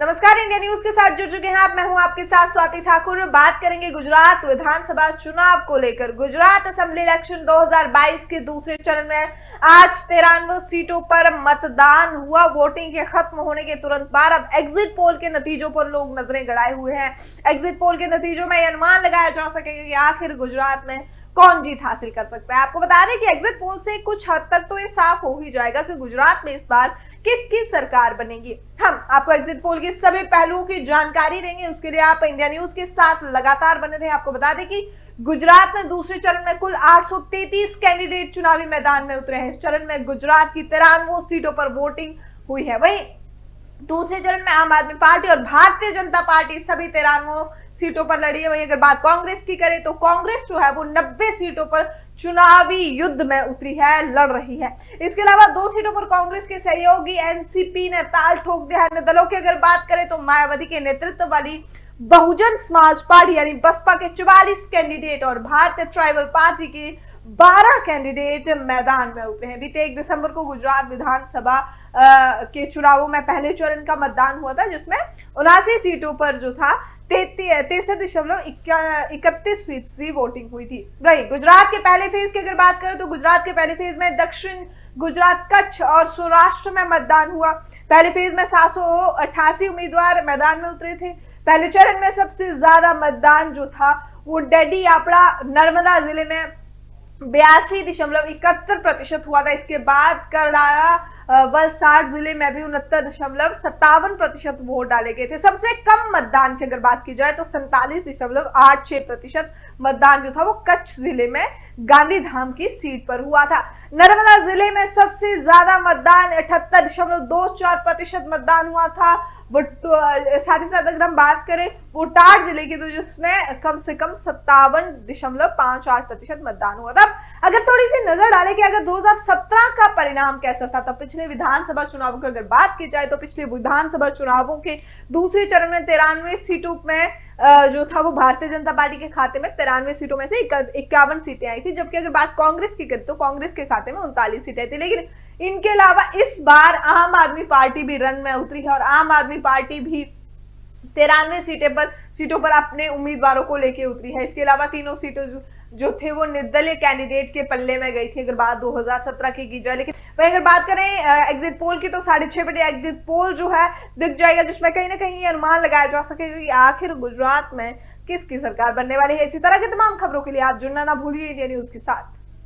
नमस्कार, India news के साथ जुड़ चुके हैं आप। मैं हूं आपके साथ स्वाति ठाकुर। बात करेंगे गुजरात विधानसभा चुनाव को लेकर। गुजरात असेंबली इलेक्शन 2022 के दूसरे चरण में आज 93 सीटों पर मतदान हुआ। वोटिंग के खत्म होने के तुरंत बाद अब एग्जिट पोल के नतीजों पर लोग नजरें गड़ाए हुए हैं। एग्जिट पोल के नतीजों में यह अनुमान लगाया जा सकेगा कि आखिर गुजरात में कौन जीत हासिल कर सकता है। आपको बता दें कि एग्जिट पोल से कुछ हद तक तो ये साफ हो ही जाएगा कि गुजरात में इस बार किसकी सरकार बनेगी। हम आपको एग्जिट पोल के सभी पहलुओं की जानकारी देंगे, उसके लिए आप इंडिया न्यूज के साथ लगातार बने रहे। आपको बता दें कि गुजरात में दूसरे चरण में कुल 833 कैंडिडेट चुनावी मैदान में उतरे हैं। इस चरण में गुजरात की 93 सीटों पर वोटिंग हुई है। वहीं दूसरे चरण में आम आदमी पार्टी और भारतीय जनता पार्टी सभी 93 सीटों पर लड़ी है। वहीं अगर बात कांग्रेस की करें तो कांग्रेस जो है वो 90 सीटों पर चुनावी युद्ध में उतरी है, लड़ रही है। इसके अलावा 2 सीटों पर कांग्रेस के सहयोगी एनसीपी ने ताल ठोक दिया। अन्य दलों की अगर बात करें तो मायावती के नेतृत्व वाली बहुजन समाज पार्टी यानी बसपा के 44 कैंडिडेट और भारतीय ट्राइबल पार्टी के 12 कैंडिडेट मैदान में उतरे हैं। बीते 1 दिसंबर को गुजरात विधानसभा के चुनावों में पहले चरण का मतदान हुआ था, जिसमें 79 सीटों पर जो था 63.31% वोटिंग हुई थी। वहीं गुजरात के पहले फेज की अगर बात करें तो गुजरात के पहले फेज में दक्षिण गुजरात, कच्छ और सौराष्ट्र में मतदान हुआ। पहले फेज में 788 उम्मीदवार मैदान में उतरे थे। पहले चरण में सबसे ज्यादा मतदान जो था वो डेडी यापड़ा नर्मदा जिले में 82.71% हुआ था। इसके बाद करनाला वलसाड जिले में भी 69.57% वोट डाले गए थे। सबसे कम मतदान की अगर बात की जाए तो 47.86% मतदान जो था वो कच्छ जिले में गांधीधाम की सीट पर हुआ था। नर्मदा जिले में सबसे ज्यादा मतदान 78.24% मतदान हुआ था। साथ ही साथ अगर हम बात करें बोटाड जिले की तो जिसमें कम से कम 57.58% मतदान हुआ था। अगर थोड़ी सी नजर डालें कि अगर 2017 का परिणाम कैसा था, तो पिछले विधानसभा चुनावों की अगर बात की जाए तो पिछले विधानसभा चुनावों के दूसरे चरण में 93 सीटों में जो था वो भारतीय जनता पार्टी के खाते में 93 सीटों में से 51 सीटें आई थी। जबकि अगर बात कांग्रेस की करें तो कांग्रेस के खाते में 39 सीटें थी। लेकिन इनके अलावा इस बार आम आदमी पार्टी भी रन में उतरी है और आम आदमी पार्टी भी 93 सीटों पर अपने उम्मीदवारों को लेके उतरी है। इसके अलावा तीनों सीटों जो थे वो निर्दलीय कैंडिडेट के पल्ले में गई थी अगर बात 2017 की जाए। लेकिन वही अगर बात करें एग्जिट पोल की तो 6.5 बजे एग्जिट पोल जो है दिख जाएगा, जिसमें कहीं ना कहीं अनुमान लगाया जा सकेगा कि आखिर गुजरात में किसकी सरकार बनने वाली है। इसी तरह की तमाम खबरों के लिए आप जुड़ना ना भूलिए इंडिया न्यूज के साथ।